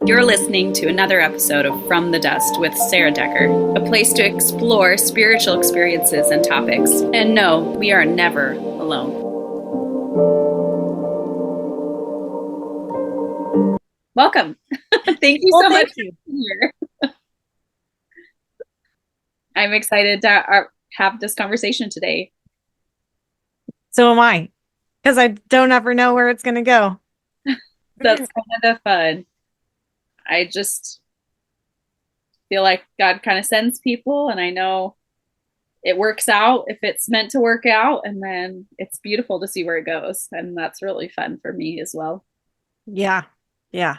You're listening to another episode of From the Dust with Sarah Decker, a place to explore spiritual experiences and topics. And no, we are never alone. Welcome. Thank you so much for being here. I'm excited to have this conversation today. So am I, because I don't ever know where it's going to go. That's kind of the fun. I just feel like God kind of sends people, and I know it works out if it's meant to work out, and then it's beautiful to see where it goes. And that's really fun for me as well. Yeah. Yeah.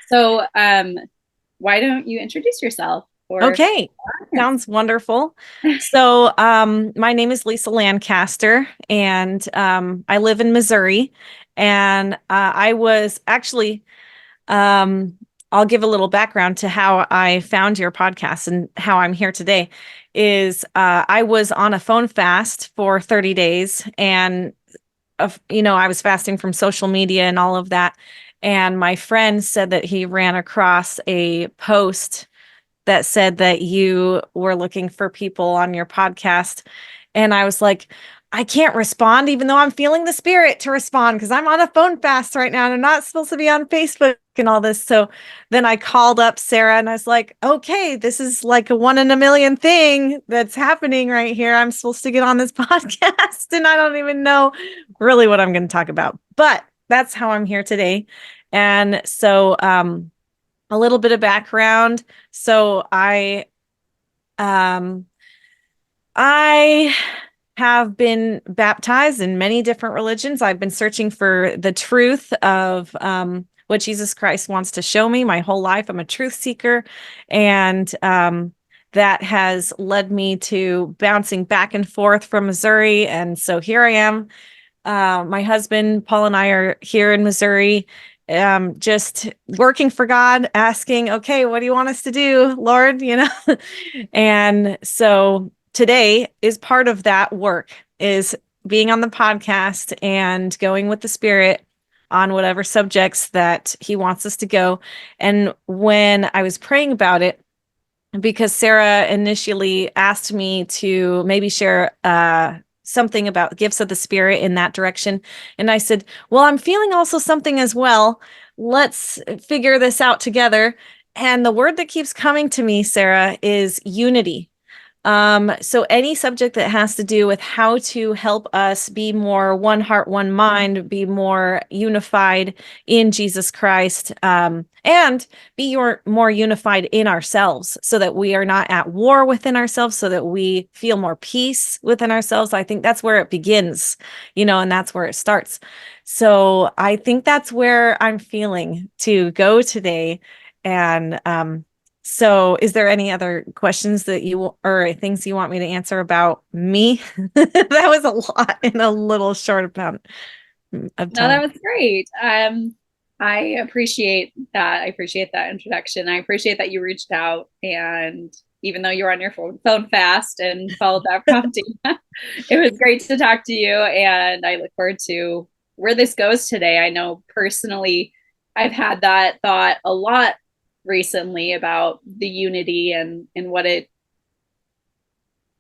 So, why don't you introduce yourself? Okay. Sounds wonderful. So, my name is Lisa Lancaster, and I live in Missouri. And I was actually, I'll give a little background to how I found your podcast and how I'm here today. I was on a phone fast for 30 days, and I was fasting from social media and all of that. And my friend said that he ran across a post that said that you were looking for people on your podcast. And I was like, I can't respond, even though I'm feeling the spirit to respond because I'm on a phone fast right now and I'm not supposed to be on Facebook and all this. So then I called up Sarah and I was like, okay, this is like a 1 in a million thing that's happening right here. I'm supposed to get on this podcast and I don't even know really what I'm going to talk about, but that's how I'm here today. And so, a little bit of background. So I have been baptized in many different religions. I've been searching for the truth of what Jesus Christ wants to show me my whole life. I'm a truth seeker, and that has led me to bouncing back and forth from Missouri. And so here I am. My husband, Paul, and I are here in Missouri, just working for God, asking, okay, what do you want us to do, Lord? And so today is part of that work, is being on the podcast and going with the Spirit on whatever subjects that he wants us to go. And when I was praying about it, because Sarah initially asked me to maybe share something about gifts of the Spirit in that direction. And I said, well, I'm feeling also something as well. Let's figure this out together. And the word that keeps coming to me, Sarah, is unity. So any subject that has to do with how to help us be more one heart, one mind, be more unified in Jesus Christ, and be more unified in ourselves so that we are not at war within ourselves, so that we feel more peace within ourselves. I think that's where it begins, and that's where it starts. So I think that's where I'm feeling to go today. And, so is there any other questions that or things you want me to answer about me? That was a lot in a little short amount of No, time. that was great. I appreciate that. I appreciate that introduction. I appreciate that you reached out, and even though you were on your phone fast and followed that prompting, it was great to talk to you. And I look forward to where this goes today. I know personally, I've had that thought a lot recently about the unity and what it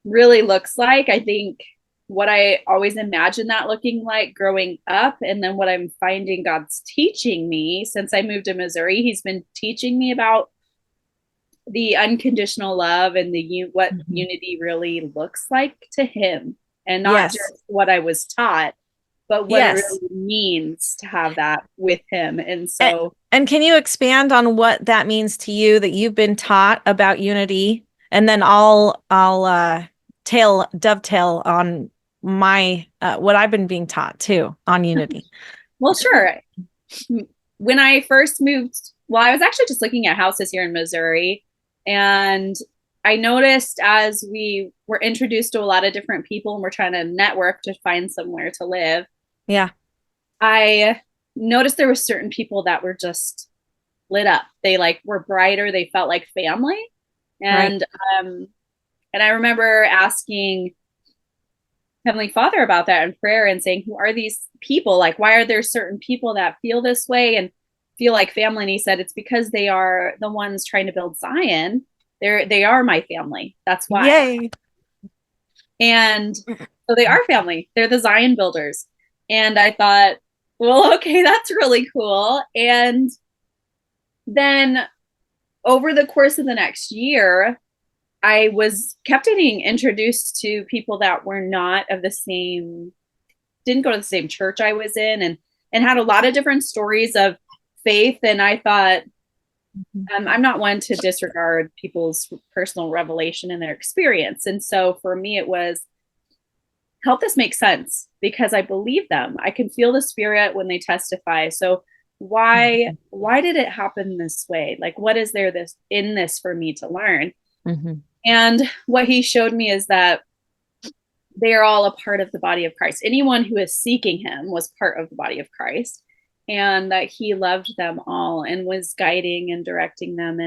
really looks like. I think what I always imagined that looking like growing up, and then what I'm finding God's teaching me since I moved to Missouri, He's been teaching me about the unconditional love and what unity really looks like to Him, and not Yes. just what I was taught, but what it Yes. really means to have that with Him. And And, so, and can you expand on what that means to you that you've been taught about unity? And then I'll dovetail on my what I've been being taught too on unity. well, sure. When I first moved, well, I was actually just looking at houses here in Missouri, and I noticed as we were introduced to a lot of different people and we're trying to network to find somewhere to live, Yeah. I noticed there were certain people that were just lit up. They like were brighter. They felt like family. Right. And um and I remember asking Heavenly Father about that in prayer and saying, who are these people? Like, why are there certain people that feel this way? And feel like family. And he said, it's because they are the ones trying to build Zion. They are my family. That's why. Yay. And so they are family. They're the Zion builders. And I thought, well, okay, that's really cool. And then over the course of the next year, I was kept getting introduced to people that were not of the same, didn't go to the same church I was in, and had a lot of different stories of faith. And I thought, I'm not one to disregard people's personal revelation and their experience. And so for me, it was, help this make sense because I believe them. I can feel the spirit when they testify. So why did it happen this way? Like, what is there this in this for me to learn? Mm-hmm. And what he showed me is that they are all a part of the body of Christ. Anyone who is seeking him was part of the body of Christ, and that he loved them all and was guiding and directing them,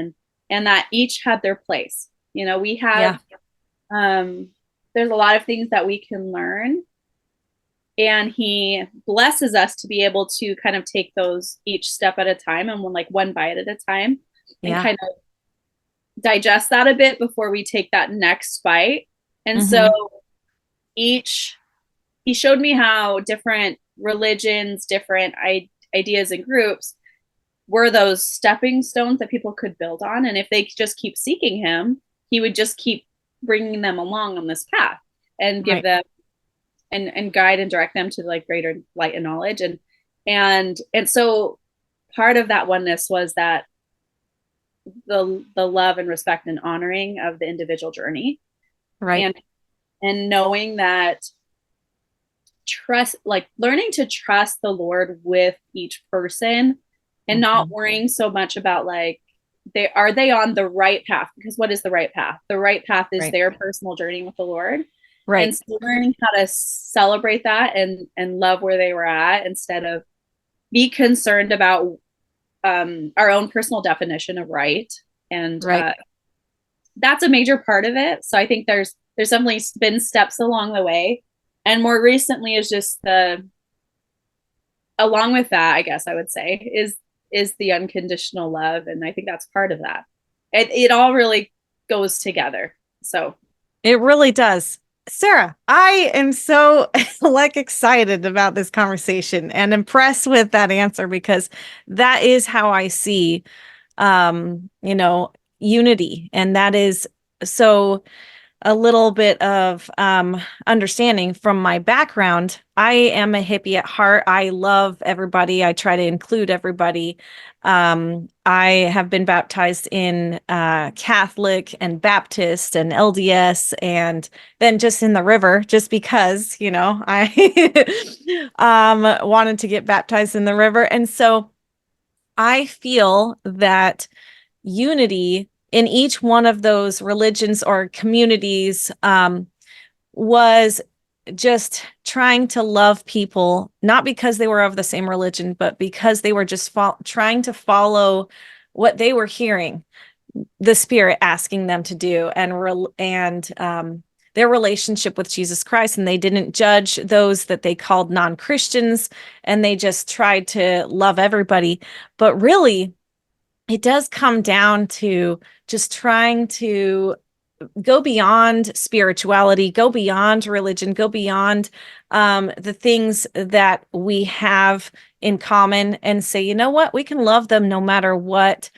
and that each had their place. You know, we have there's a lot of things that we can learn, and he blesses us to be able to kind of take those each step at a time and one bite at a time, and kind of digest that a bit before we take that next bite. And so each, he showed me how different religions, different ideas and groups were those stepping stones that people could build on. And if they just keep seeking him, he would just keep bringing them along on this path and give them and guide and direct them to like greater light and knowledge. And so part of that oneness was that the love and respect and honoring of the individual journey. Right. And knowing that trust, like learning to trust the Lord with each person and not worrying so much about like, they on the right path, because what is the right path? The right path is their personal journey with the Lord. Right. And so learning how to celebrate that and love where they were at instead of be concerned about our own personal definition of right. And that's a major part of it. So I think there's definitely been steps along the way. And more recently is just along with that, I guess I would say, is the unconditional love. And I think that's part of that. It all really goes together. So it really does. Sarah, I am so excited about this conversation and impressed with that answer, because that is how I see, unity. And that is so a little bit of understanding from my background. I am a hippie at heart. I love everybody. I try to include everybody. I have been baptized in Catholic and Baptist and LDS, and then just in the river, just because, I wanted to get baptized in the river. And so I feel that unity in each one of those religions or communities was just trying to love people, not because they were of the same religion, but because they were just trying to follow what they were hearing the Spirit asking them to do, and their relationship with Jesus Christ. And they didn't judge those that they called non-Christians, and they just tried to love everybody. But really, it does come down to just trying to go beyond spirituality, go beyond religion, go beyond the things that we have in common, and say, you know what, we can love them no matter what,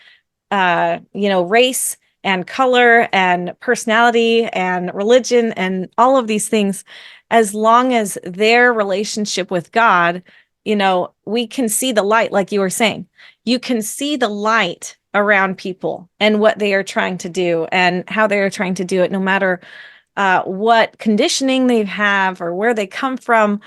race and color and personality and religion and all of these things, as long as their relationship with God, we can see the light, like you were saying. You can see the light around people and what they are trying to do and how they are trying to do it, no matter what conditioning they have or where they come from.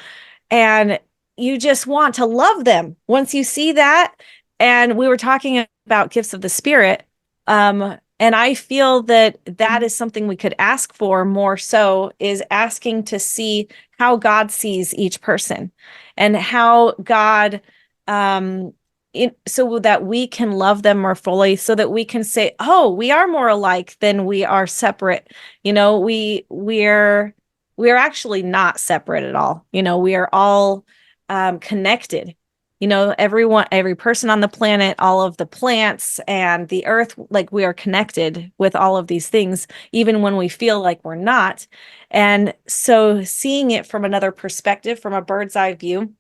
And you just want to love them once you see that. And we were talking about gifts of the Spirit. And I feel that that is something we could ask for more, so is asking to see how God sees each person and how God, so that we can love them more fully, so that we can say, oh, we are more alike than we are separate. We're actually not separate at all. We are all connected. everyone, every person on the planet, all of the plants and the earth, like we are connected with all of these things, even when we feel like we're not. And so seeing it from another perspective, from a bird's eye view,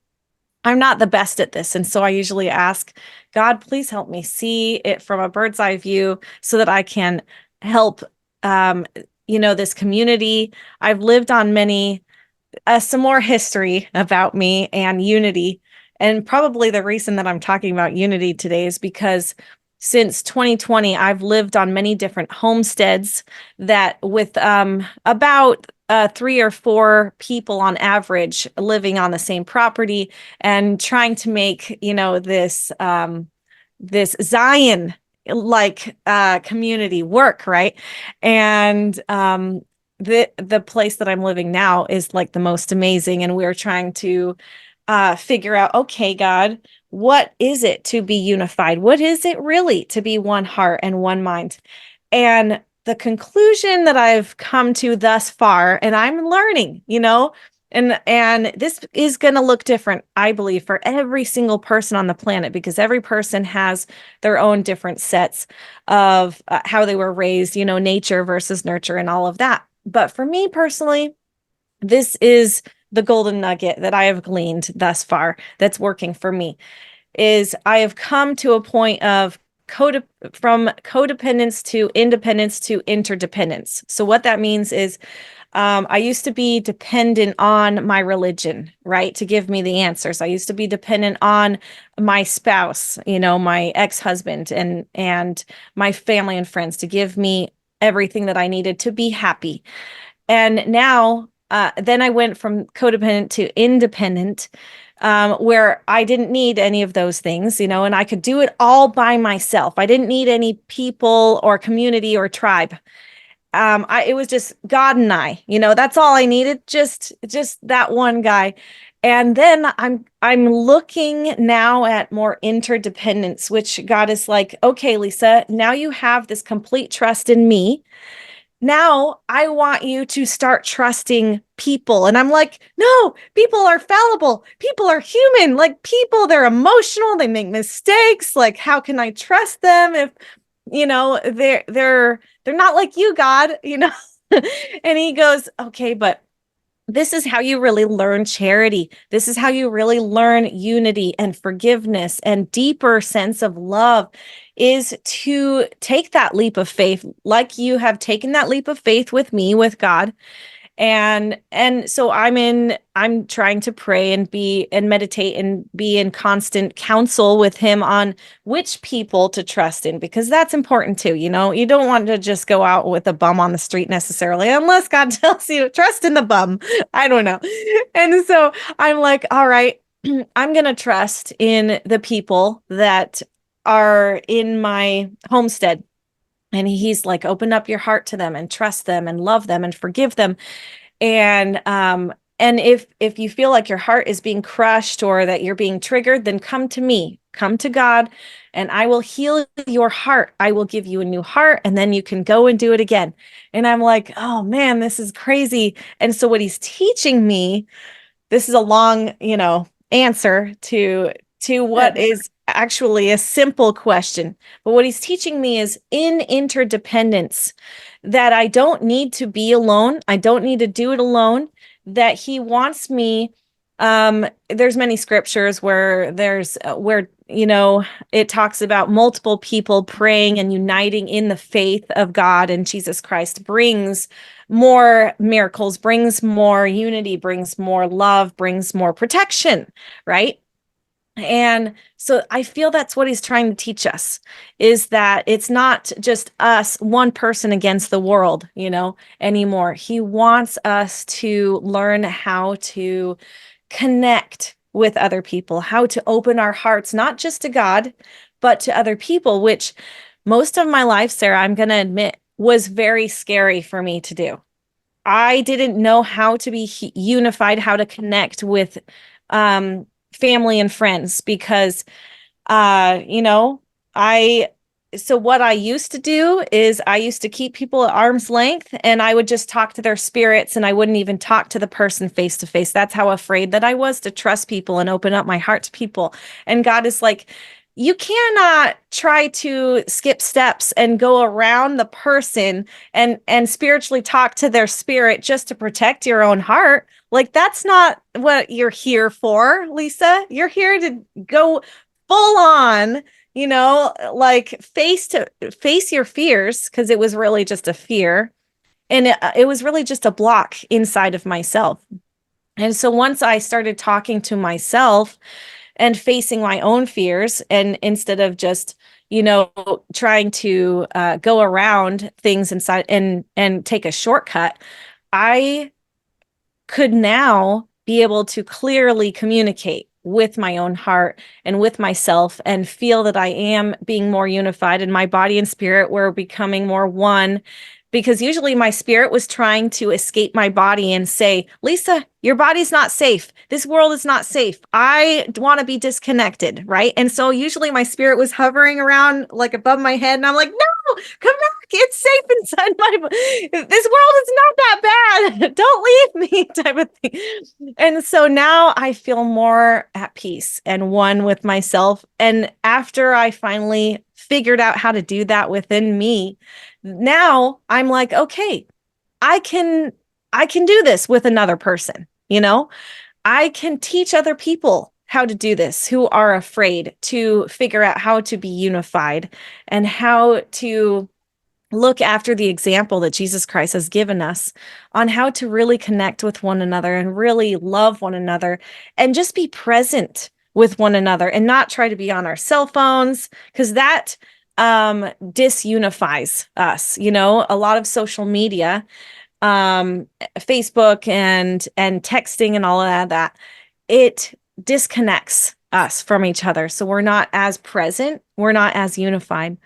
I'm not the best at this. And so I usually ask God, please help me see it from a bird's eye view so that I can help, um, this community. I've lived on many, some more history about me and unity. And probably the reason that I'm talking about unity today is because since 2020, I've lived on many different homesteads that with about 3 or 4 people on average living on the same property and trying to make, this Zion like community work, right? And the place that I'm living now is like the most amazing, and we're trying to figure out, okay, God, what is it to be unified? What is it really to be one heart and one mind? And the conclusion that I've come to thus far, and I'm learning, and this is going to look different, I believe, for every single person on the planet, because every person has their own different sets of how they were raised, nature versus nurture and all of that. But for me personally, this is the golden nugget that I have gleaned thus far that's working for me is I have come to a point of from codependence to independence to interdependence. So what that means is I used to be dependent on my religion, right, to give me the answers. I used to be dependent on my spouse, my ex-husband and my family and friends to give me everything that I needed to be happy. And now, then I went from codependent to independent, where I didn't need any of those things, and I could do it all by myself. I didn't need any people or community or tribe. It was just God and I, that's all I needed. Just that one guy. And then I'm looking now at more interdependence, which God is like, okay, Lisa, now you have this complete trust in me. Now I want you to start trusting people. And I'm like, no, people are fallible. People are human. Like people, they're emotional. They make mistakes. Like, how can I trust them if, they're not like you, God. And he goes, okay, but this is how you really learn charity. This is how you really learn unity and forgiveness and deeper sense of love, is to take that leap of faith, like you have taken that leap of faith with me, with God. And so I'm trying to pray and be and meditate and be in constant counsel with him on which people to trust in, because that's important too. You don't want to just go out with a bum on the street necessarily, unless God tells you to trust in the bum. I don't know. And so I'm like, all right, I'm going to trust in the people that are in my homestead. And he's like, open up your heart to them and trust them and love them and forgive them. And if you feel like your heart is being crushed or that you're being triggered, then come to me, come to God, and I will heal your heart. I will give you a new heart, and then you can go and do it again. And I'm like, oh man, this is crazy. And so what he's teaching me, this is a long, answer to what is actually a simple question. But what he's teaching me is in interdependence, that I don't need to be alone. I don't need to do it alone, that he wants me. There's many scriptures where it talks about multiple people praying and uniting in the faith of God and Jesus Christ brings more miracles, brings more unity, brings more love, brings more protection, right? And so I feel that's what he's trying to teach us, is that it's not just us, one person against the world, anymore. He wants us to learn how to connect with other people, how to open our hearts, not just to God, but to other people, which most of my life, Sarah, I'm going to admit, was very scary for me to do. I didn't know how to be unified, how to connect with family and friends, because I so what I used to do is I used to keep people at arm's length, and I would just talk to their spirits, and I wouldn't even talk to the person face to face. That's how afraid that I was to trust people and open up my heart to people. And God is like, you cannot try to skip steps and go around the person and spiritually talk to their spirit just to protect your own heart. Like, that's not what you're here for, Lisa. You're here to go full on, like face your fears, because it was really just a fear, and it was really just a block inside of myself. And so once I started talking to myself and facing my own fears, and instead of just trying to go around things inside and take a shortcut, I could now be able to clearly communicate with my own heart and with myself, and feel that I am being more unified, and my body and spirit were becoming more one. Because usually my spirit was trying to escape my body and say, Lisa, your body's not safe. This world is not safe. I want to be disconnected, right? And so usually my spirit was hovering around like above my head, and I'm like, no, come back. It's safe inside my body. This world is not that bad. Don't leave me, type of thing. And so now I feel more at peace and one with myself. And after I finally figured out how to do that within me, now I'm like, okay, I can do this with another person. I can teach other people how to do this who are afraid, to figure out how to be unified and how to look after the example that Jesus Christ has given us on how to really connect with one another and really love one another and just be present with one another, and not try to be on our cell phones, because that disunifies us. A lot of social media, Facebook and texting and all of that, it disconnects us from each other. So we're not as present, we're not as unified.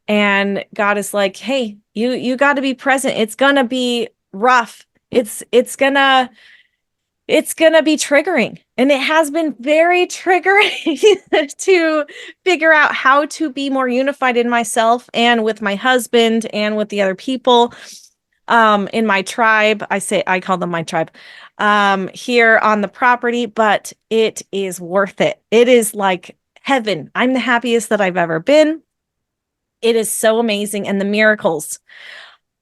And God is like, hey, you got to be present. It's gonna be rough. It's gonna be triggering, and it has been very triggering to figure out how to be more unified in myself and with my husband and with the other people in my tribe. I call them my tribe here on the property, but it is worth it. It is like heaven. I'm the happiest that I've ever been. It is so amazing. And the miracles,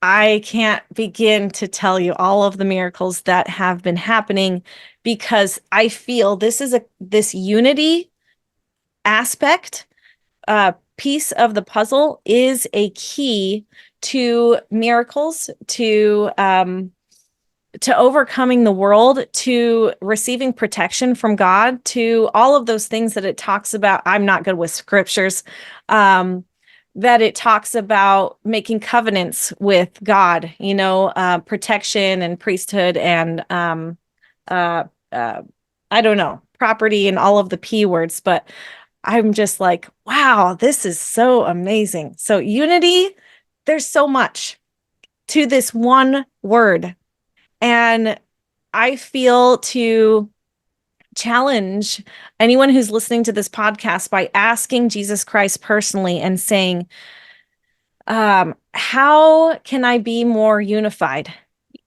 I can't begin to tell you all of the miracles that have been happening, because I feel this unity aspect, piece of the puzzle is a key to miracles, to overcoming the world, to receiving protection from God, to all of those things that it talks about. I'm not good with scriptures. That it talks about making covenants with God, protection and priesthood and I don't know, property and all of the P words, but I'm just like, wow, this is so amazing. So unity, there's so much to this one word. And I feel to challenge anyone who's listening to this podcast by asking Jesus Christ personally and saying, how can I be more unified?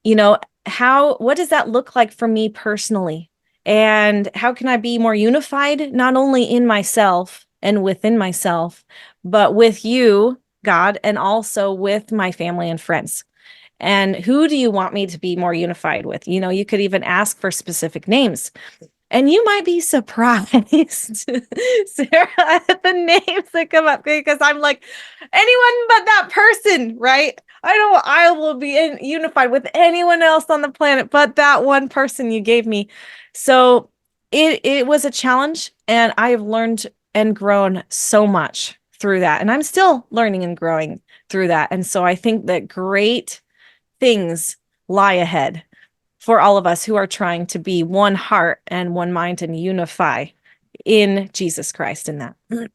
What does that look like for me personally? And how can I be more unified, not only in myself and within myself, but with you, God, and also with my family and friends? And who do you want me to be more unified with? You could even ask for specific names. And you might be surprised, Sarah, at the names that come up, because I'm like, anyone but that person, right? I will be unified with anyone else on the planet but that one person you gave me. So it was a challenge, and I have learned and grown so much through that. And I'm still learning and growing through that. And so I think that great things lie ahead for all of us who are trying to be one heart and one mind and unify in Jesus Christ in that. That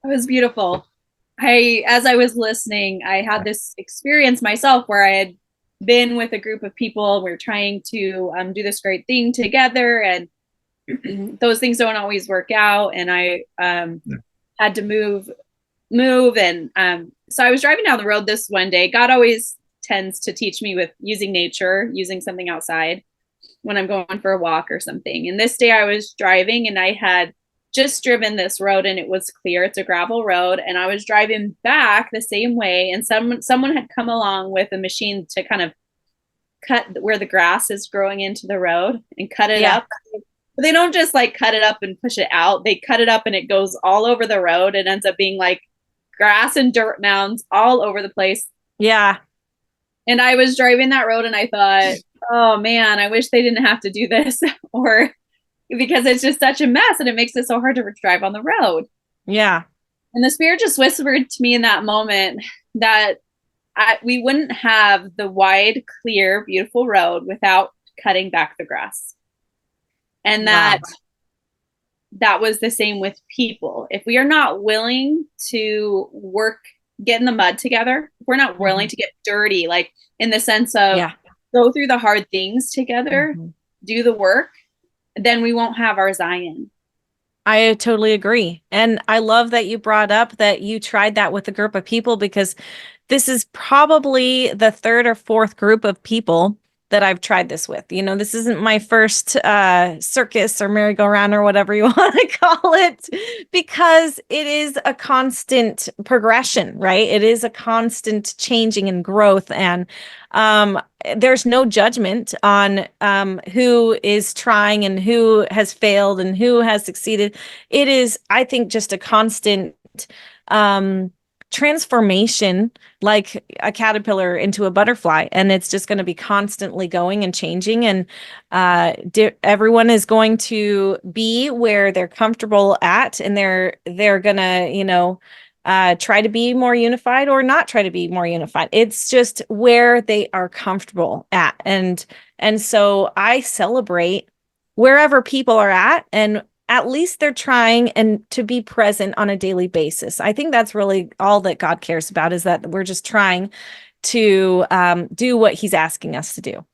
was beautiful. As I was listening, I had this experience myself where I had been with a group of people. We're trying to do this great thing together, and those things don't always work out. And I had to move. And so I was driving down the road this one day. God always tends to teach me with using nature, using something outside when I'm going for a walk or something. And this day I was driving and I had just driven this road and it was clear. It's a gravel road. And I was driving back the same way. And someone had come along with a machine to kind of cut where the grass is growing into the road and cut it Yeah. up. But they don't just like cut it up and push it out. They cut it up and it goes all over the road. It ends up being like grass and dirt mounds all over the place. Yeah. And I was driving that road and I thought, oh man, I wish they didn't have to do this or because it's just such a mess and it makes it so hard to drive on the road. Yeah. And the spirit just whispered to me in that moment that we wouldn't have the wide, clear, beautiful road without cutting back the grass. And Wow. that was the same with people. If we are not willing to work, get in the mud together, if we're not willing to get dirty, like in the sense of go through the hard things together, do the work, then we won't have our Zion. I totally agree. And I love that you brought up that you tried that with a group of people, because this is probably the third or fourth group of people that I've tried this with. You know, this isn't my first circus or merry-go-round or whatever you want to call it, because it is a constant progression, right? It is a constant changing and growth. And there's no judgment on who is trying and who has failed and who has succeeded. It is, I think, just a constant transformation, like a caterpillar into a butterfly, and it's just going to be constantly going and changing. And everyone is going to be where they're comfortable at, and they're gonna, you know, try to be more unified or not try to be more unified. It's just where they are comfortable at, and so I celebrate wherever people are at least they're trying and to be present on a daily basis. I think that's really all that God cares about, is that we're just trying to do what he's asking us to do.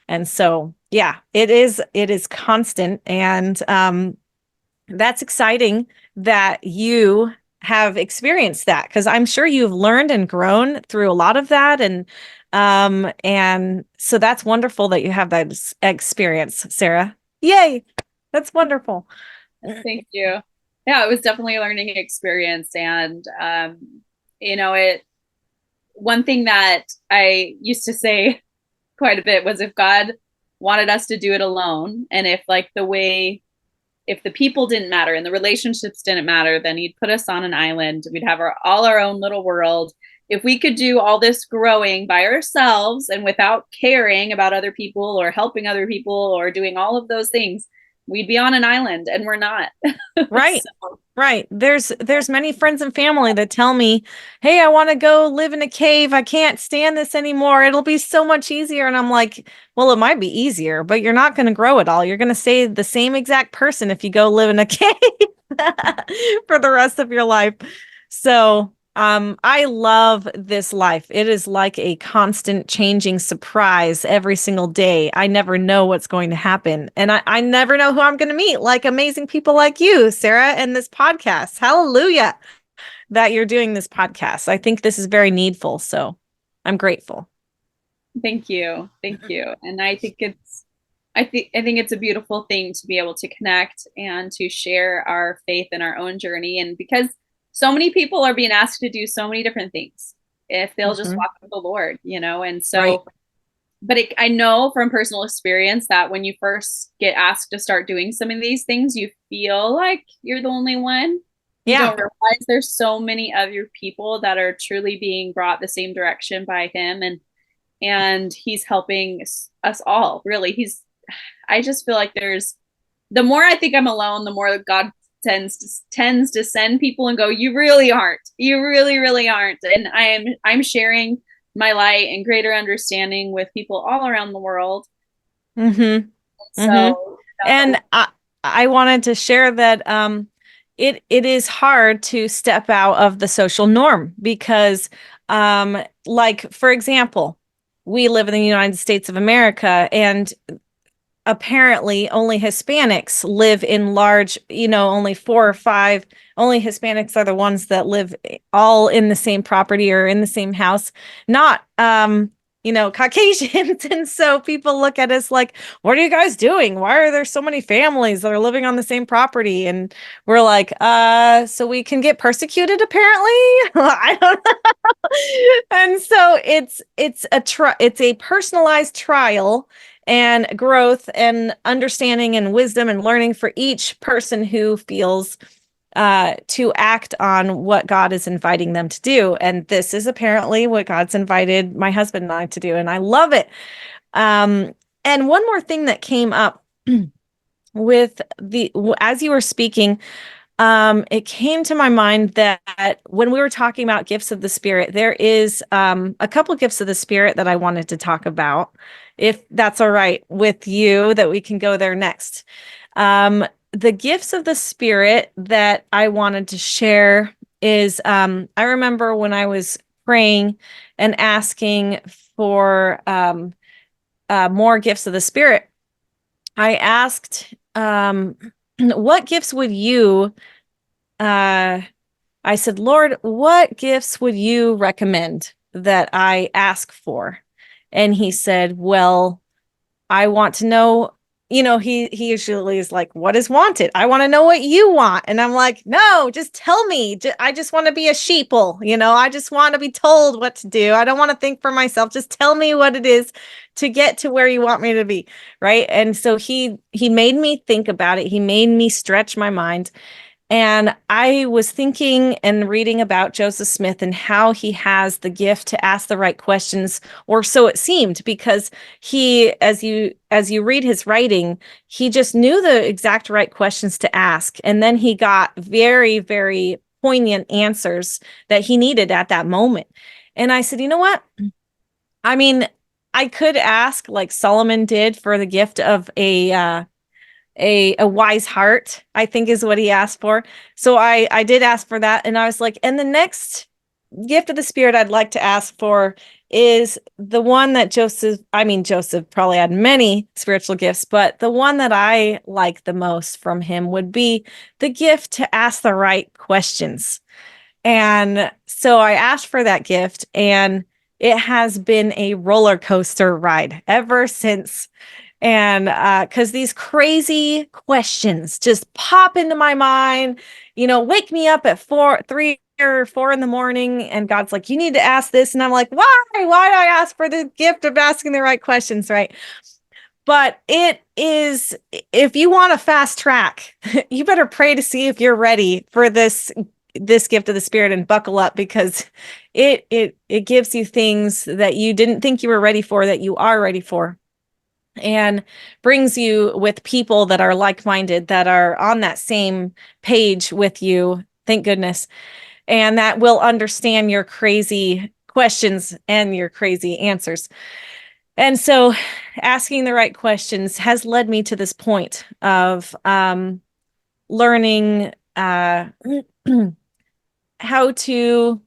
And so, yeah, it is constant. And that's exciting that you have experienced that, because I'm sure you've learned and grown through a lot of that. And so that's wonderful that you have that experience, Sarah. Yay. That's wonderful. Thank you. Yeah, it was definitely a learning experience. And, you know, one thing that I used to say quite a bit was if God wanted us to do it alone, and if if the people didn't matter and the relationships didn't matter, then he'd put us on an island. We'd have all our own little world. If we could do all this growing by ourselves and without caring about other people or helping other people or doing all of those things, we'd be on an island, and we're not. Right. So. Right. There's many friends and family that tell me, "Hey, I want to go live in a cave. I can't stand this anymore. It'll be so much easier." And I'm like, "Well, it might be easier, but you're not going to grow at all. You're going to stay the same exact person if you go live in a cave for the rest of your life." So, I love this life. It is like a constant changing surprise every single day. I never know what's going to happen. And I never know who I'm going to meet, like amazing people like you, Sarah, and this podcast. Hallelujah that you're doing this podcast. I think this is very needful. So I'm grateful. Thank you. Thank you. And I think I think it's a beautiful thing to be able to connect and to share our faith and our own journey. And because so many people are being asked to do so many different things if they'll just walk with the Lord, you know? And so, right. But I know from personal experience that when you first get asked to start doing some of these things, you feel like you're the only one. You don't realize there's so many other people that are truly being brought the same direction by him. And he's helping us all, really. I just feel like the more I think I'm alone, the more God tends to send people and go, you really aren't. You really, really aren't. And I'm sharing my light and greater understanding with people all around the world. Mm-hmm. So, and I wanted to share that it is hard to step out of the social norm, because like, for example, we live in the United States of America, and apparently only Hispanics live in large, only 4 or 5, only Hispanics are the ones that live all in the same property or in the same house, not, Caucasians. And so people look at us like, what are you guys doing? Why are there so many families that are living on the same property? And we're like, so we can get persecuted, apparently. I don't know. And so it's a personalized trial and growth and understanding and wisdom and learning for each person who feels to act on what God is inviting them to do. And this is apparently what God's invited my husband and I to do. And I love it. And one more thing that came up as you were speaking, it came to my mind that when we were talking about gifts of the Spirit, there is a couple gifts of the Spirit that I wanted to talk about, if that's all right with you, that we can go there next. The gifts of the Spirit that I wanted to share is I remember when I was praying and asking for more gifts of the Spirit, I asked, what gifts would you I said, Lord, what gifts would you recommend that I ask for? And he said, well, I want to know, he usually is like, what is wanted? I want to know what you want. And I'm like, no, just tell me. I just want to be a sheeple. I just want to be told what to do. I don't want to think for myself. Just tell me what it is to get to where you want me to be. Right. And so he made me think about it. He made me stretch my mind. And I was thinking and reading about Joseph Smith and how he has the gift to ask the right questions, or so it seemed, because he, as you read his writing, he just knew the exact right questions to ask. And then he got very, very poignant answers that he needed at that moment. And I said, you know what? I mean, I could ask like Solomon did for the gift of a wise heart, I think is what he asked for. So I did ask for that. And I was like, and the next gift of the Spirit I'd like to ask for is the one that Joseph probably had many spiritual gifts, but the one that I like the most from him would be the gift to ask the right questions. And so I asked for that gift, and it has been a roller coaster ride ever since. And because these crazy questions just pop into my mind, wake me up at 3 or 4 in the morning, and God's like, you need to ask this. And I'm like, why? Why do I ask for the gift of asking the right questions? Right. But it is, if you want a fast track, you better pray to see if you're ready for this gift of the Spirit and buckle up, because it gives you things that you didn't think you were ready for, that you are ready for, and brings you with people that are like-minded, that are on that same page with you, thank goodness, and that will understand your crazy questions and your crazy answers. And so asking the right questions has led me to this point of learning how to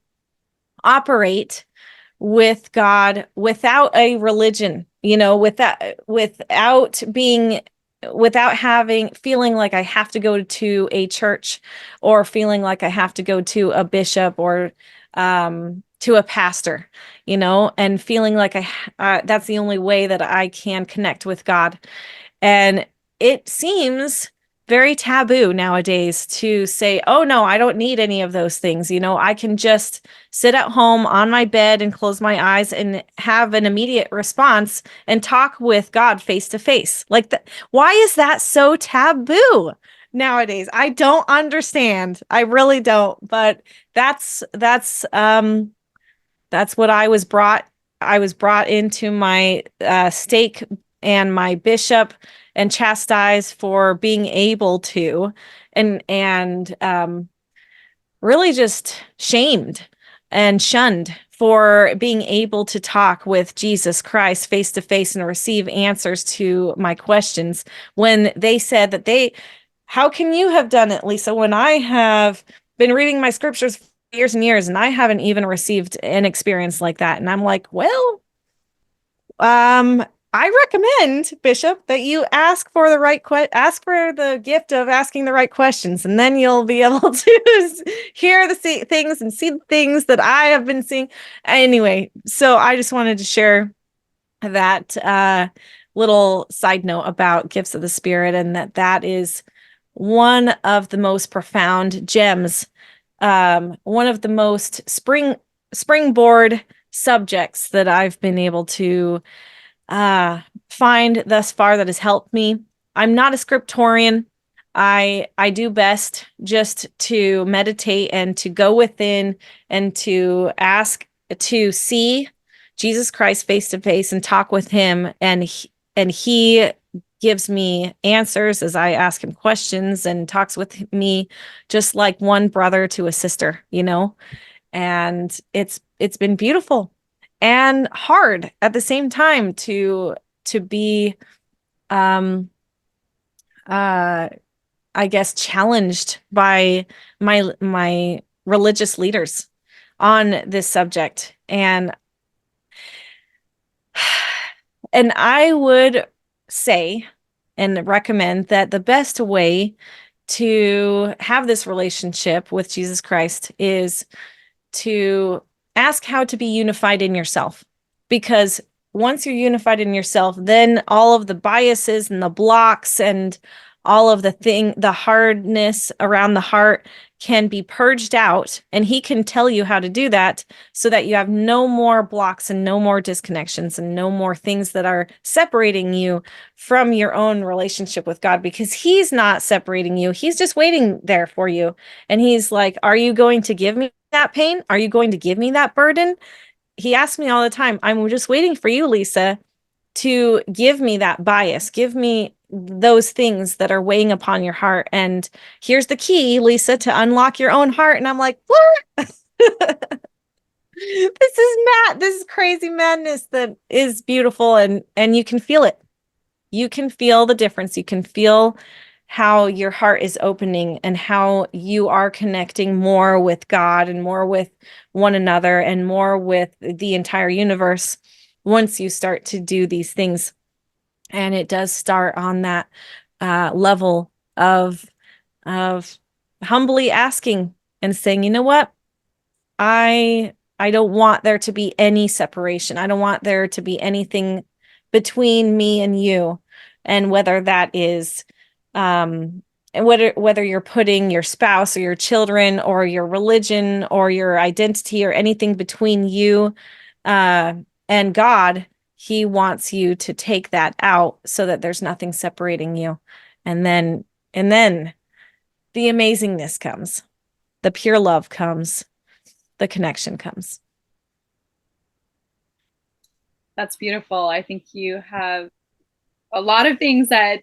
operate with God without a religion, without feeling like I have to go to a church, or feeling like I have to go to a bishop, or to a pastor, and feeling like that's the only way that I can connect with God. And it seems very taboo nowadays to say, oh no, I don't need any of those things. I can just sit at home on my bed and close my eyes and have an immediate response and talk with God face to face. Like that. Why is that so taboo nowadays? I don't understand. I really don't. But that's what I was brought. I was brought into my stake and my bishop and chastised for being able to, and really just shamed and shunned for being able to talk with Jesus Christ face to face and receive answers to my questions, when they said that how can you have done it, Lisa, when I have been reading my scriptures for years and years and I haven't even received an experience like that? And I'm like, well, I recommend, Bishop, that you ask for ask for the gift of asking the right questions, and then you'll be able to hear the things and see the things that I have been seeing. Anyway, so I just wanted to share that little side note about gifts of the Spirit, and that is one of the most profound gems, one of the most springboard subjects that I've been able to find thus far that has helped me. I'm not a scriptorian. I do best just to meditate and to go within and to ask, to see Jesus Christ face to face and talk with him, and he gives me answers as I ask him questions and talks with me just like one brother to a sister, you know? And it's been beautiful and hard at the same time to be uh I guess challenged by my religious leaders on this subject. And I would say and recommend that the best way to have this relationship with Jesus Christ is to ask how to be unified in yourself. Because once you're unified in yourself, then all of the biases and the blocks and all of the hardness around the heart can be purged out. And he can tell you how to do that so that you have no more blocks and no more disconnections and no more things that are separating you from your own relationship with God, because he's not separating you. He's just waiting there for you. And he's like, are you going to give me that pain? Are you going to give me that burden? He asks me all the time, I'm just waiting for you, Lisa, to give me that bias, give me those things that are weighing upon your heart. And here's the key, Lisa, to unlock your own heart. And I'm like, what? This is crazy madness that is beautiful. And you can feel it. You can feel the difference. You can feel how your heart is opening and how you are connecting more with God and more with one another and more with the entire universe once you start to do these things. And it does start on that level of humbly asking and saying, you know what? I don't want there to be any separation. I don't want there to be anything between me and you. And whether that is whether you're putting your spouse or your children or your religion or your identity or anything between you and God, he wants you to take that out so that there's nothing separating you. And then the amazingness comes. The pure love comes. The connection comes. That's beautiful. I think you have a lot of things that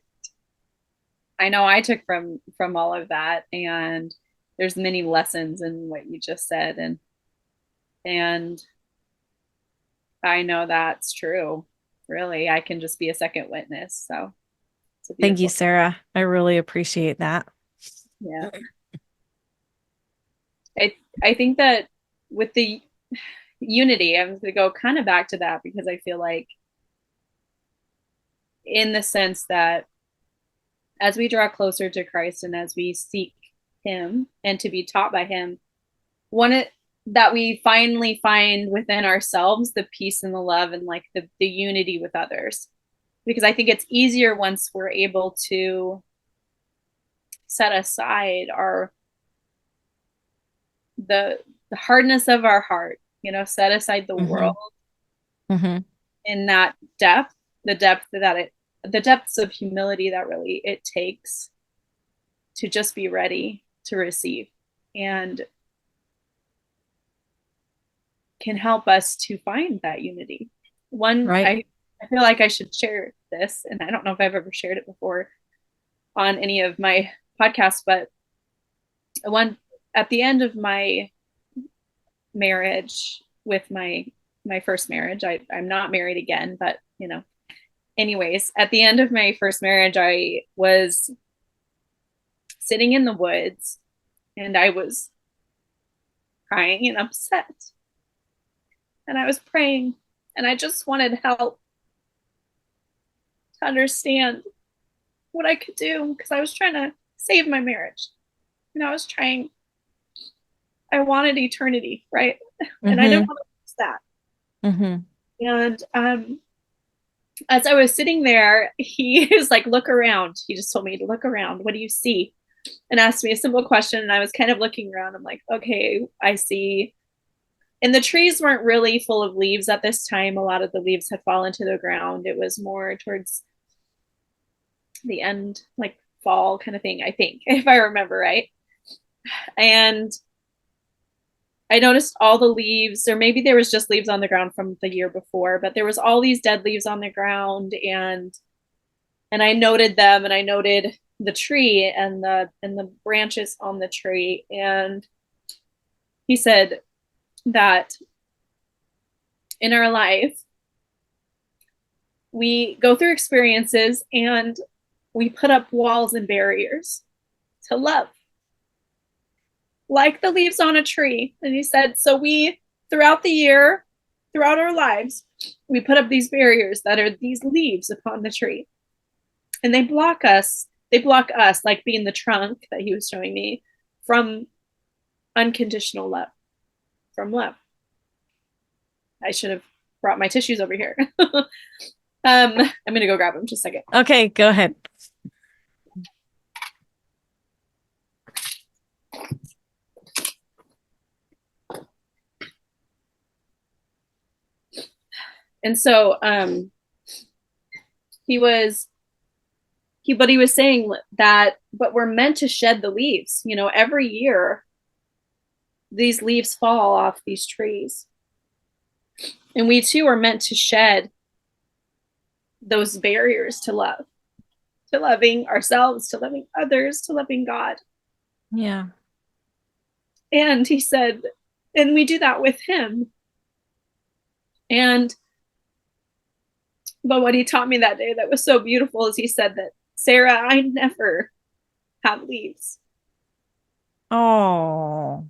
I know I took from all of that, and there's many lessons in what you just said, and I know that's true. Really, I can just be a second witness. So it's a Thank you, beautiful. Sarah. I really appreciate that. Yeah. I think that with the unity, I'm going to go kind of back to that because I feel like in the sense that as we draw closer to Christ and as we seek him and to be taught by him, one that we finally find within ourselves the peace and the love and like the unity with others. Because I think it's easier once we're able to set aside our the hardness of our heart, set aside the Mm-hmm. world Mm-hmm. in that depth, the depths of humility that really it takes to just be ready to receive, and can help us to find that unity. One, Right. I feel like I should share this, and I don't know if I've ever shared it before on any of my podcasts, but one at the end of my marriage with my first marriage, I'm not married again, but anyways, at the end of my first marriage, I was sitting in the woods and I was crying and upset. And I was praying and I just wanted help. to understand what I could do, because I was trying to save my marriage. And I wanted eternity, right? And I didn't Mm-hmm. want to lose that. Mm-hmm. And as I was sitting there, he was like, look around. He just told me to look around. What do you see? And asked me a simple question. And I was kind of looking around. I'm like, okay, I see. And the trees weren't really full of leaves at this time. A lot of the leaves had fallen to the ground. It was more towards the end, like fall kind of thing, I think, if I remember right. And I noticed all the leaves, or maybe there was just leaves on the ground from the year before, but there was all these dead leaves on the ground, and I noted them, and I noted the tree and the branches on the tree. And he said that in our life, we go through experiences and we put up walls and barriers to love, like the leaves on a tree. And he said, so we, throughout the year, throughout our lives, we put up these barriers that are these leaves upon the tree. And they block us. They block us, like being the trunk that he was showing me, from unconditional love, from love. I should have brought my tissues over here. I'm going to go grab them just a second. Okay, go ahead. And so he was saying that, but we're meant to shed the leaves. You know, every year these leaves fall off these trees. And we too are meant to shed those barriers to love, to loving ourselves, to loving others, to loving God. Yeah. And he said, and we do that with him. And but what he taught me that day that was so beautiful is he said that, Sarah, I never have leaves. Oh.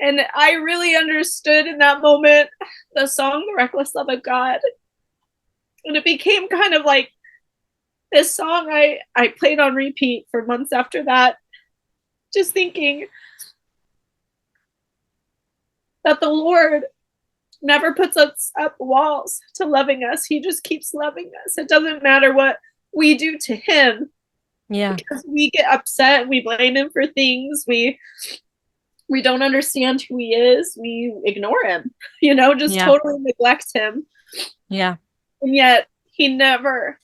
And I really understood in that moment the song, The Reckless Love of God. And it became kind of like this song I played on repeat for months after that, just thinking that the Lord never puts us up walls to loving us. He just keeps loving us. It doesn't matter what we do to him. Yeah. Because we get upset, we blame him for things, we don't understand who he is, we ignore him, you know, just totally neglect him. Yeah. And yet he never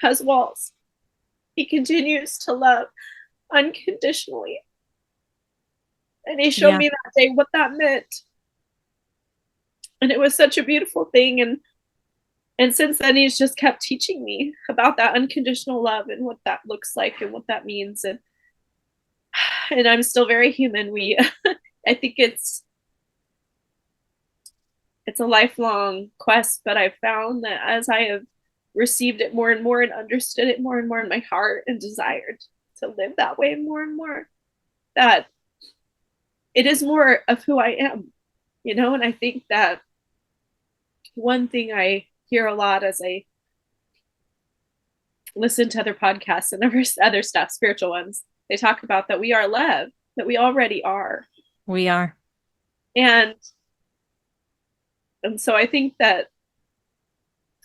has walls. He continues to love unconditionally. And he showed me that day what that meant. And it was such a beautiful thing. And since then, he's just kept teaching me about that unconditional love and what that looks like and what that means. And I'm still very human. I think it's a lifelong quest, but I've found that as I have received it more and more and understood it more and more in my heart and desired to live that way more and more, that it is more of who I am, you know. And I think that one thing I hear a lot as I listen to other podcasts and other stuff, spiritual ones, they talk about that we are love, that we already are. We are. And so I think that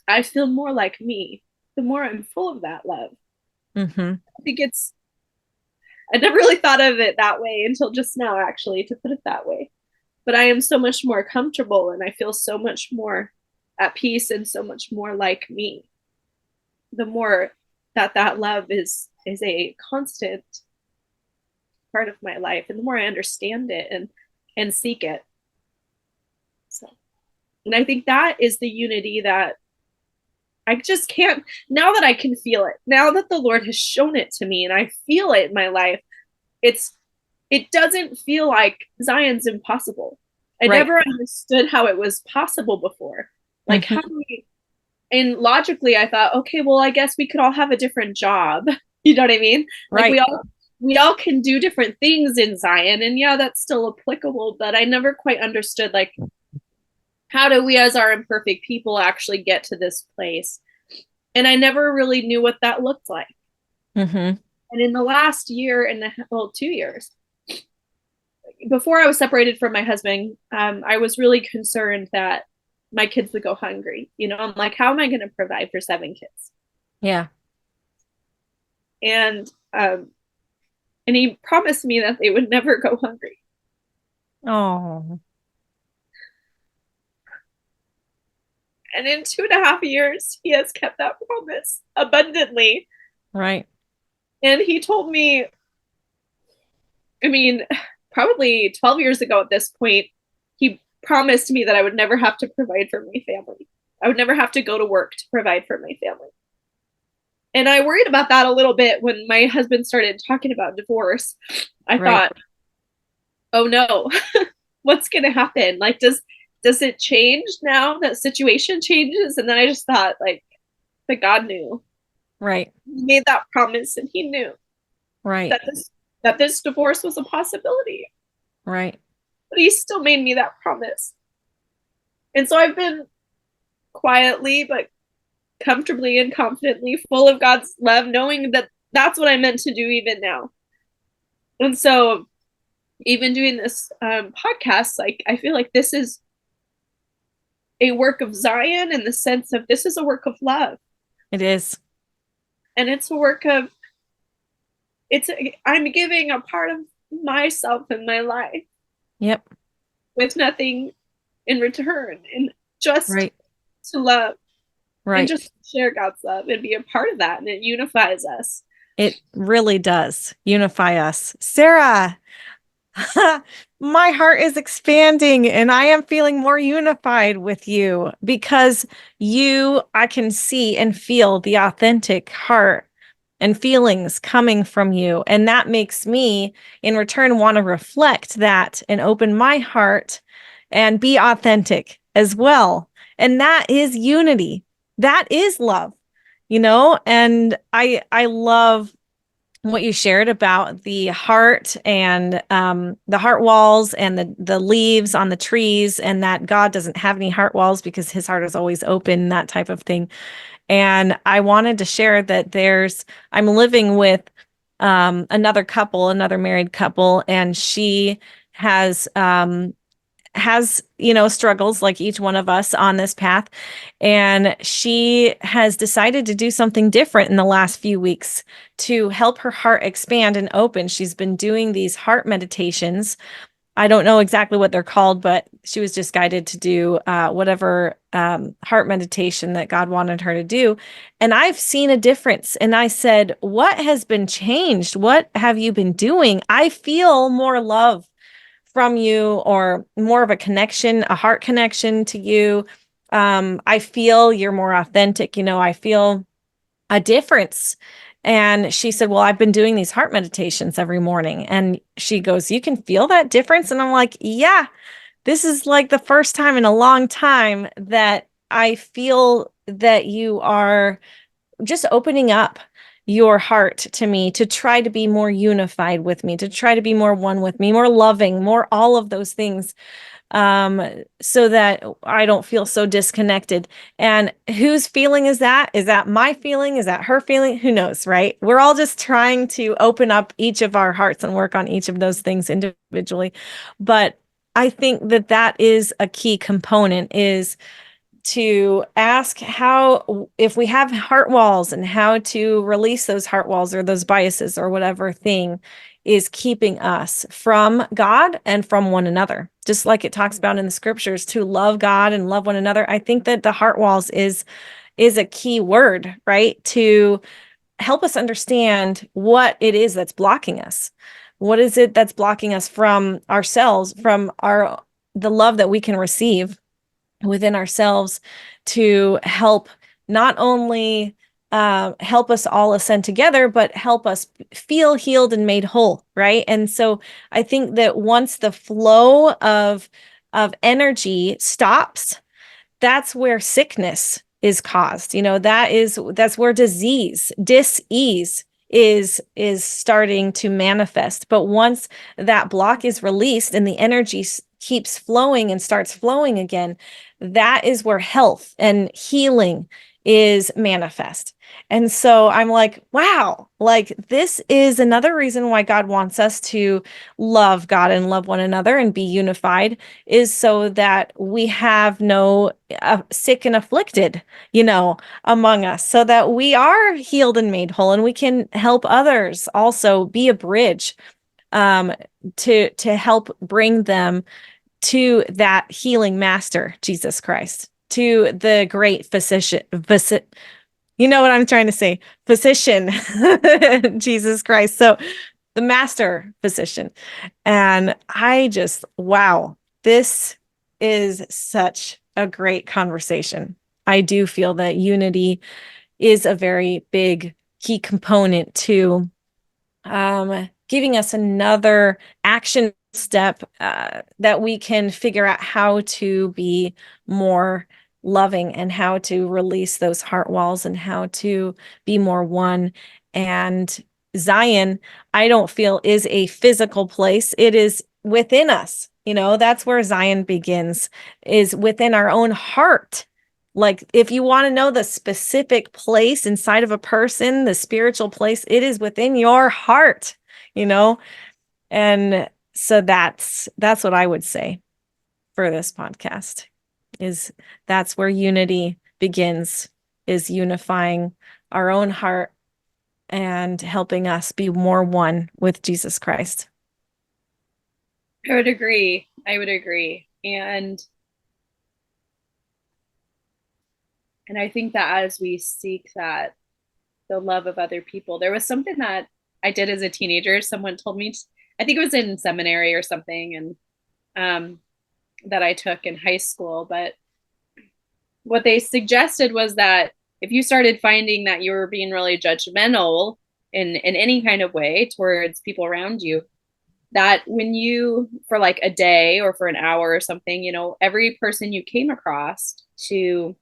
I feel more like me the more I'm full of that love. Mm-hmm. I think I never really thought of it that way until just now, actually, to put it that way. But I am so much more comfortable, and I feel so much more at peace and so much more like me. The more that love is a constant part of my life, and the more I understand it and seek it. So, and I think that is the unity that I just can't, now that I can feel it, now that the Lord has shown it to me and I feel it in my life, it doesn't feel like Zion's impossible. I never understood how it was possible before. Like, how do we, and logically I thought, okay, well, I guess we could all have a different job. You know what I mean? Like, we all can do different things in Zion, and yeah, that's still applicable, but I never quite understood like how do we as our imperfect people actually get to this place? And I never really knew what that looked like. Mm-hmm. And in the last year and 2 years, before I was separated from my husband, I was really concerned that my kids would go hungry. I'm like, how am I going to provide for 7 kids? Yeah. And he promised me that they would never go hungry. Oh, And in 2.5 years, he has kept that promise abundantly. right. And he told me, I mean, probably 12 years ago at this point, he promised me that I would never have to provide for my family. I would never have to go to work to provide for my family. And I worried about that a little bit when my husband started talking about divorce. I Right. thought, oh no, what's going to happen? Like, does it change now that situation changes? And then I just thought, like, that God knew. Right. He made that promise, and he knew Right. that this divorce was a possibility. Right. But he still made me that promise. And so I've been quietly but comfortably and confidently full of God's love, knowing that that's what I meant to do even now. And so even doing this podcast, like, I feel like this is a work of Zion in the sense of this is a work of love. It is. And it's a work of, I'm giving a part of myself in my life Yep. with nothing in return, and just Right. to love and Right. just share God's love and be a part of that. And it unifies us. It really does unify us. Sarah, my heart is expanding and I am feeling more unified with you because I can see and feel the authentic heart and feelings coming from you. And that makes me, in return, want to reflect that and open my heart and be authentic as well. And that is unity. That is love, and I love what you shared about the heart and the heart walls and the leaves on the trees, and that God doesn't have any heart walls because his heart is always open, that type of thing. And I wanted to share that I'm living with another married couple, and she has struggles like each one of us on this path, and she has decided to do something different in the last few weeks to help her heart expand and open. She's been doing these heart meditations. I don't know exactly what they're called, but she was just guided to do whatever heart meditation that God wanted her to do. And I've seen a difference. And I said, what has been changed? What have you been doing? I feel more love from you, or more of a connection, a heart connection to you. I feel you're more authentic. I feel a difference. And she said, well, I've been doing these heart meditations every morning. And she goes, you can feel that difference? And I'm like, yeah, this is like the first time in a long time that I feel that you are just opening up your heart to me, to try to be more unified with me, to try to be more one with me, more loving, more all of those things, so that I don't feel so disconnected. And whose feeling is that? Is that my feeling? Is that her feeling? Who knows, right? We're all just trying to open up each of our hearts and work on each of those things individually. But I think that is a key component, is to ask if we have heart walls, and how to release those heart walls or those biases or whatever thing is keeping us from God and from one another. Just like it talks about in the scriptures, to love God and love one another. I think that the heart walls is a key word, right? To help us understand what it is that's blocking us. What is it that's blocking us from ourselves, from the love that we can receive within ourselves, to help not only help us all ascend together, but help us feel healed and made whole, right? And so I think that once the flow of energy stops, that's where sickness is caused. That's where dis-ease is starting to manifest. But once that block is released and the energy keeps flowing and starts flowing again, that is where health and healing is manifest. And so I'm like, wow, like this is another reason why God wants us to love God and love one another and be unified, is so that we have no sick and afflicted, among us, so that we are healed and made whole and we can help others also be a bridge um, to help bring them to that healing master, Jesus Christ, to the great physician, you know what I'm trying to say, physician, Jesus Christ. So the master physician. And I just, wow, this is such a great conversation. I do feel that unity is a very big key component to giving us another action step that we can figure out how to be more loving and how to release those heart walls and how to be more one. And Zion, I don't feel is a physical place. It is within us. That's where Zion begins, is within our own heart. Like, if you want to know the specific place inside of a person, the spiritual place, it is within your heart, you know? And so that's what I would say for this podcast, is that's where unity begins, is unifying our own heart and helping us be more one with Jesus Christ. I would agree. I would agree. And I think that as we seek that, the love of other people, there was something that I did as a teenager. Someone told me, I think it was in seminary or something, and that I took in high school. But what they suggested was that if you started finding that you were being really judgmental in any kind of way towards people around you, that when you, for like a day or for an hour or something, every person you came across, to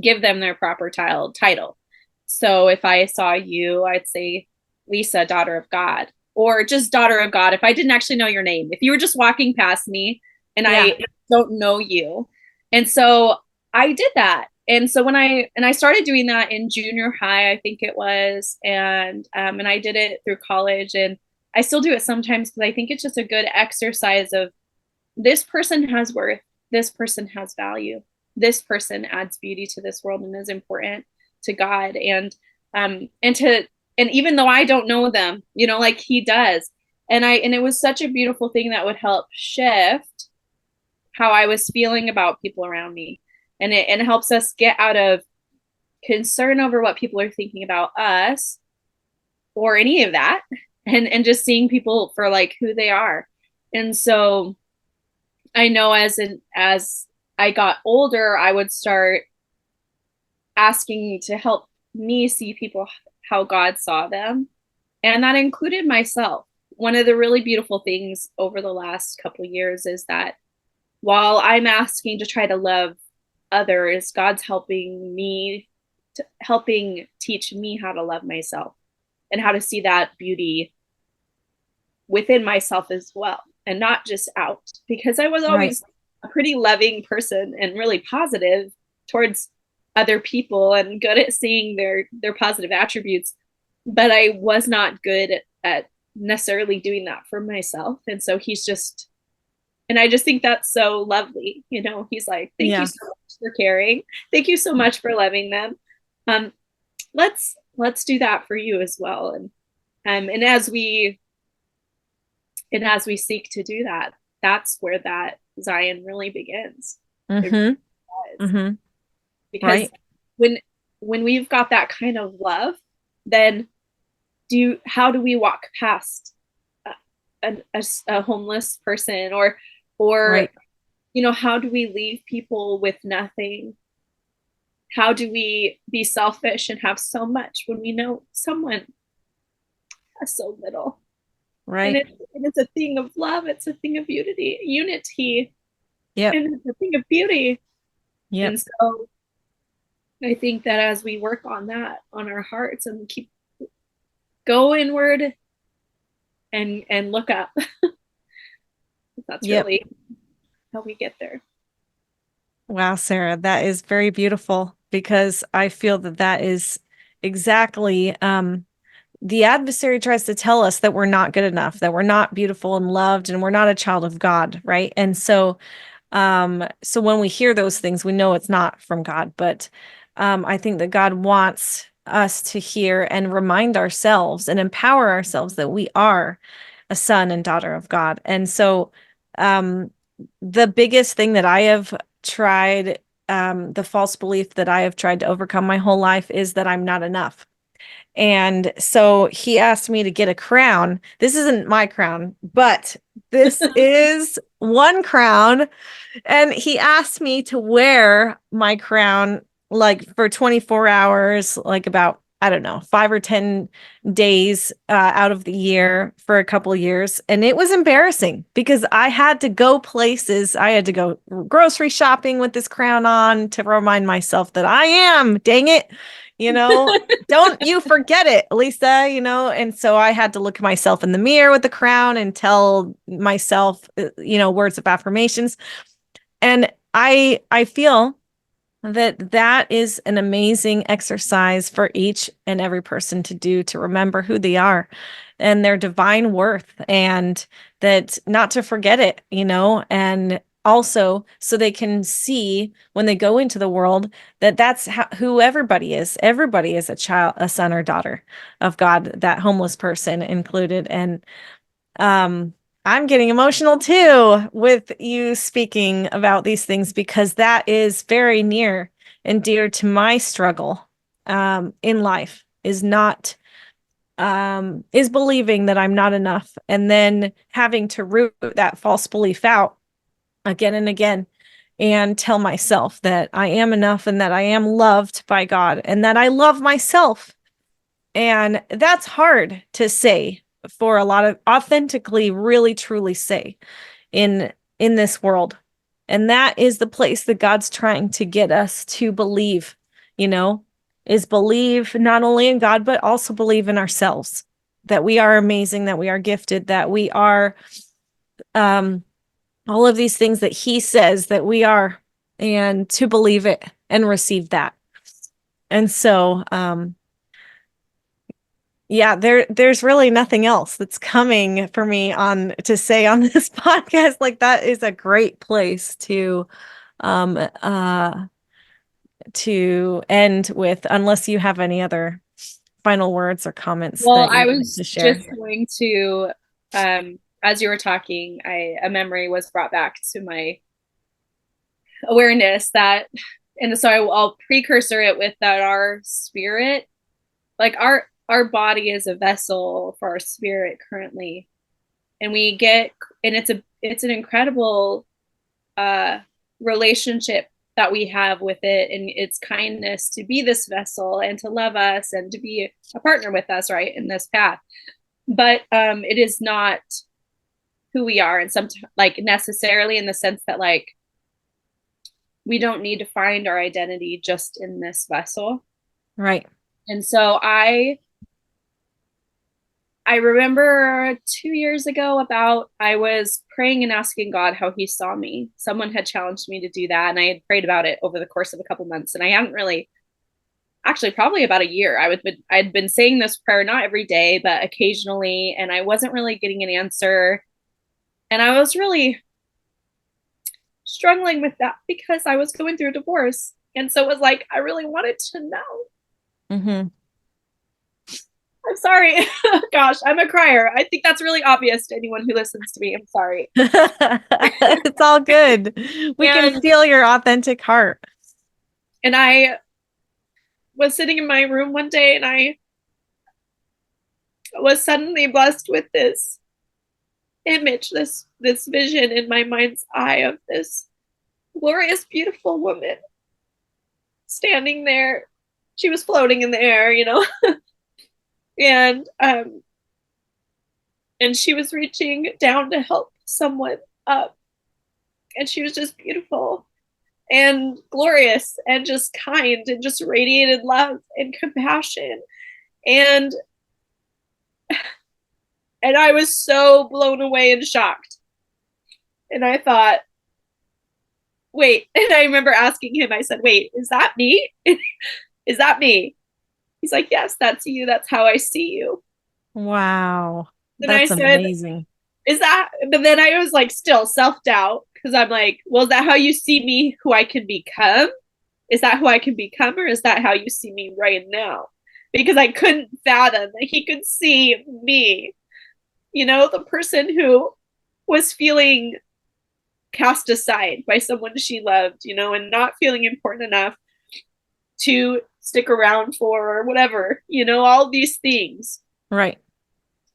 give them their proper title. So if I saw you, I'd say Lisa, daughter of God, or just daughter of God. If I didn't actually know your name, if you were just walking past me and Yeah. I don't know you. And so I did that. And so when I started doing that in junior high, I think it was, and I did it through college, and I still do it sometimes because I think it's just a good exercise of, this person has worth, this person has value, this person adds beauty to this world and is important to God, and even though I don't know them, like he does. And it was such a beautiful thing that would help shift how I was feeling about people around me. And it helps us get out of concern over what people are thinking about us or any of that, and just seeing people for like who they are. And so I know as I got older, I would start asking to help me see people how God saw them. And that included myself. One of the really beautiful things over the last couple of years is that while I'm asking to try to love others, God's helping teach me how to love myself and how to see that beauty within myself as well, and not just out, because I was always a pretty loving person and really positive towards other people and good at seeing their positive attributes, but I was not good at necessarily doing that for myself. And so and I just think that's so lovely. He's like, thank you so much for caring. Thank you so much for loving them. Let's do that for you as well. And as we seek to do that, that's where that Zion really begins. Mm-hmm. Mm-hmm. Because when we've got that kind of love, then how do we walk past a homeless person, or how do we leave people with nothing? How do we be selfish and have so much when we know someone has so little? Right. And it's a thing of love. It's a thing of unity. Yeah. And it's a thing of beauty. Yeah. And so I think that as we work on that, on our hearts, and keep go inward and look up. That's Yep. really how we get there. Wow, Sarah, that is very beautiful because I feel that that is exactly the adversary tries to tell us that we're not good enough, that we're not beautiful and loved, and we're not a child of God, right? And so when we hear those things, we know it's not from God. But I think that God wants us to hear and remind ourselves and empower ourselves that we are a son and daughter of God. And so um, the biggest thing that I have tried, the false belief that I have tried to overcome my whole life is that I'm not enough. And so he asked me to get a crown. This isn't my crown, but this is one crown. And he asked me to wear my crown like for 24 hours, like about, I don't know, 5 or 10 days out of the year for a couple years. And it was embarrassing because I had to go places. I had to go grocery shopping with this crown on to remind myself that I am, dang it, you know, don't you forget it, Lisa, you know? And so I had to look at myself in the mirror with the crown and tell myself, words of affirmations. And I feel that that is an amazing exercise for each and every person to do, to remember who they are and their divine worth, and that not to forget it, and also so they can see when they go into the world that that's who everybody is. Everybody is a child, a son or daughter of God, that homeless person included. And um, I'm getting emotional too with you speaking about these things because that is very near and dear to my struggle in life, is not is believing that I'm not enough, and then having to root that false belief out again and again and tell myself that I am enough and that I am loved by God and that I love myself. And that's hard to say, for a lot of authentically, really truly say in this world. And that is the place that God's trying to get us to believe, you know, is believe not only in God, but also believe in ourselves, that we are amazing, that we are gifted, that we are um, all of these things that He says that we are, and to believe it and receive that. And so, yeah, there's really nothing else that's coming for me on to say on this podcast. Like, that is a great place um uh to end with, unless you have any other final words or comments Well, that I you'd like to was share. just going to, as you were talking, a memory was brought back to my awareness that, and so I'll precursor it with that our spirit, like our body is a vessel for our spirit currently, and we get, and it's an incredible uh relationship that we have with it, and its kindness to be this vessel and to love us and to be a partner with us right in this path. But it is not who we are, and sometimes, like, necessarily, in the sense that, like, we don't need to find our identity just in this vessel. Right. And so I remember 2 years ago, about, I was praying and asking God how He saw me. Someone had challenged me to do that, and I had prayed about it over the course of a couple months, and I hadn't really, actually probably about a year. I'd been saying this prayer not every day, but occasionally, and I wasn't really getting an answer. And I was really struggling with that because I was going through a divorce. And so it was like, I really wanted to know. Mm-hmm. I'm sorry. Gosh, I'm a crier. I think that's really obvious to anyone who listens to me. I'm sorry. It's all good. We can And feel your authentic heart. I was sitting in my room one day, and I was suddenly blessed with this image, this vision in my mind's eye of this glorious, beautiful woman standing there. She was floating in the air, and she was reaching down to help someone up, and she was just beautiful and glorious and just kind and just radiated love and compassion. And And I was so blown away and shocked. And I thought, wait. And I remember asking him, I said, wait, is that me? Is that me? He's like, yes, that's you. That's how I see you. Wow. And I That's said, amazing. is that, but then I was like, still self doubt because I'm like, well, is that how you see me, who I can become? Is that who I can become, or is that how you see me right now? Because I couldn't fathom that he could see me, the person who was feeling cast aside by someone she loved, and not feeling important enough to stick around for or whatever, all these things. Right.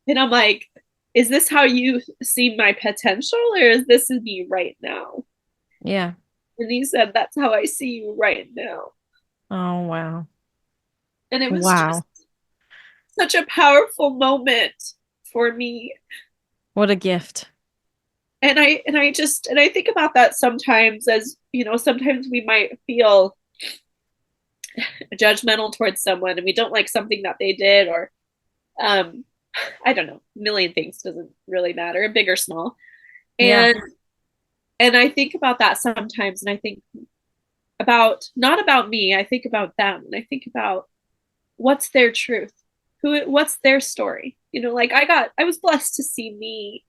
And I'm like, is this how you see my potential, or is this me right now? Yeah. And he said, that's how I see you right now. Oh, wow. And it was just Wow. such a powerful moment for me. What a gift. And I think about that sometimes, as sometimes we might feel judgmental towards someone and we don't like something that they did, or um I don't know, a million things, doesn't really matter, big or small. Yeah. And I think about that sometimes, and I think about, not about me, I think about them, and I think about what's their truth, what's their story. Like I was blessed to see me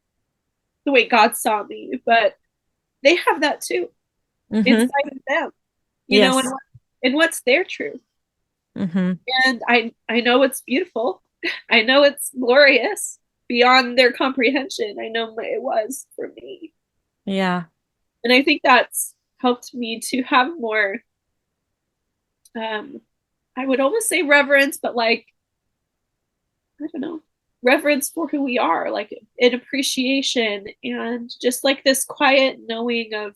the way God saw me, but they have that too Mm-hmm. inside of them, Yes. and what's their truth. Mm-hmm. And I know it's beautiful. I know it's glorious beyond their comprehension. I know it was for me. Yeah. And I think that's helped me to have more, um I would almost say reverence, but like, I don't know, reverence for who we are, like an appreciation, and just like this quiet knowing of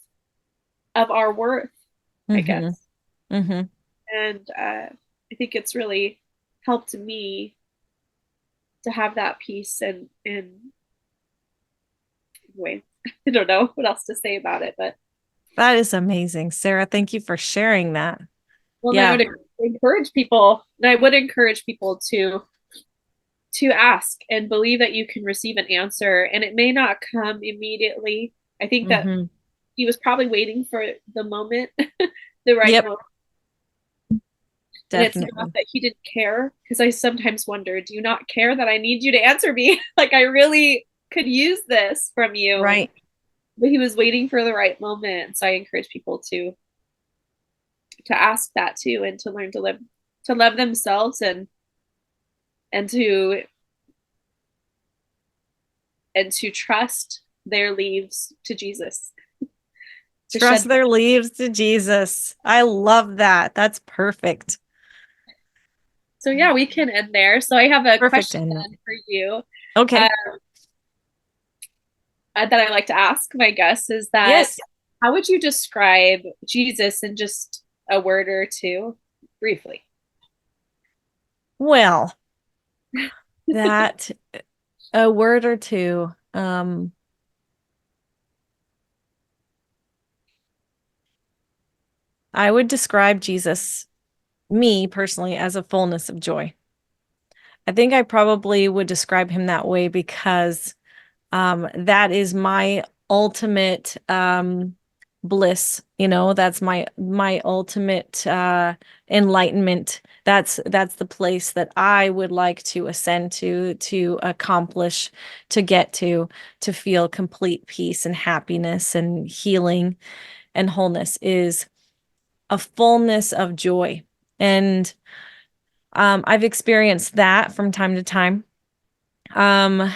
our worth, I Mm-hmm. guess. Mm-hmm. And I think it's really helped me to have that peace. And anyway, I don't know what else to say about it, but That is amazing, Sarah. Thank you for sharing that. well, I Yeah. would encourage people, and I would encourage people to ask and believe that you can receive an answer, and it may not come immediately. I think that Mm-hmm. he was probably waiting for the moment, the right Yep. moment. And it's not Definitely. that he didn't care, because I sometimes wonder, do you not care that I need you to answer me? Like, I really could use this from you. Right. But he was waiting for the right moment. So I encourage people to ask that too, and to learn to love themselves, and to trust their leaves to Jesus, to Trust shed. their leaves to Jesus. I love that. That's perfect. So yeah, we can end there. So I have a Perfect question end. for you, uh, Okay. that I like to ask my guests, is that, Yes. how would you describe Jesus in just a word or two, briefly? Well, that a word or two. I would describe Jesus, me personally, as a fullness of joy. I think I probably would describe him that way because that is my ultimate bliss. That's my ultimate enlightenment. That's the place that I would like to ascend to accomplish, to get to feel complete peace and happiness and healing and wholeness, is a fullness of joy. And I've experienced that from time to time. Um,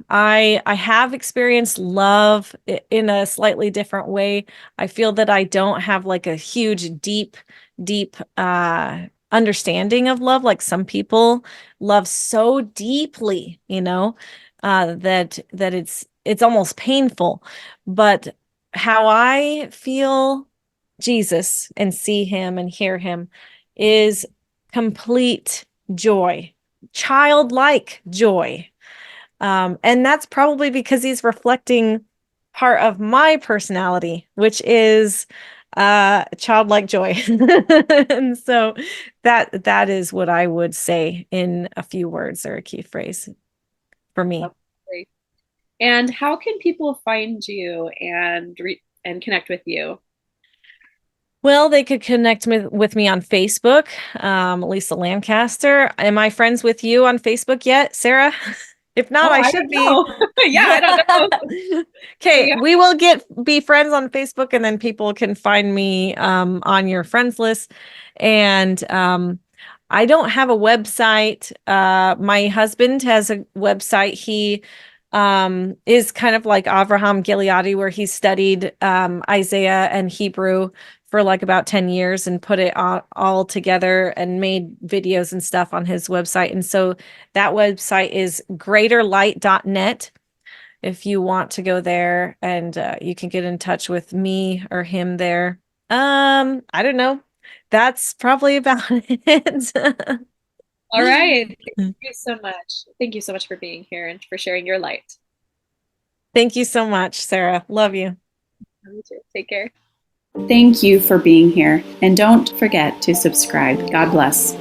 I have experienced love in a slightly different way. I feel that I don't have like a huge, deep understanding of love. Like some people love so deeply, that it's almost painful. But how I feel Jesus and see him and hear him is complete joy, childlike joy. And that's probably because he's reflecting part of my personality, which is childlike joy. And so that is what I would say in a few words or a key phrase. for me. That's great. And how can people find you and connect with you? Well, they could connect with me on Facebook, Lisa Lancaster. Am I friends with you on Facebook yet, Sarah? If not, Oh, I I should don't be. know. Yeah, I don't know. Okay, Yeah. we will be friends on Facebook, and then people can find me on your friends list. And I don't have a website. My husband has a website. He is kind of like Avraham Gileadi, where he studied Isaiah and Hebrew for like about 10 years and put it all together and made videos and stuff on his website. And so that website is greaterlight.net. If you want to go there, and you can get in touch with me or him there. I don't know. That's probably about it. All right. Thank you so much. Thank you so much for being here and for sharing your light. Thank you so much, Sarah. Love you. You too. Take care. Thank you for being here. And don't forget to subscribe. God bless.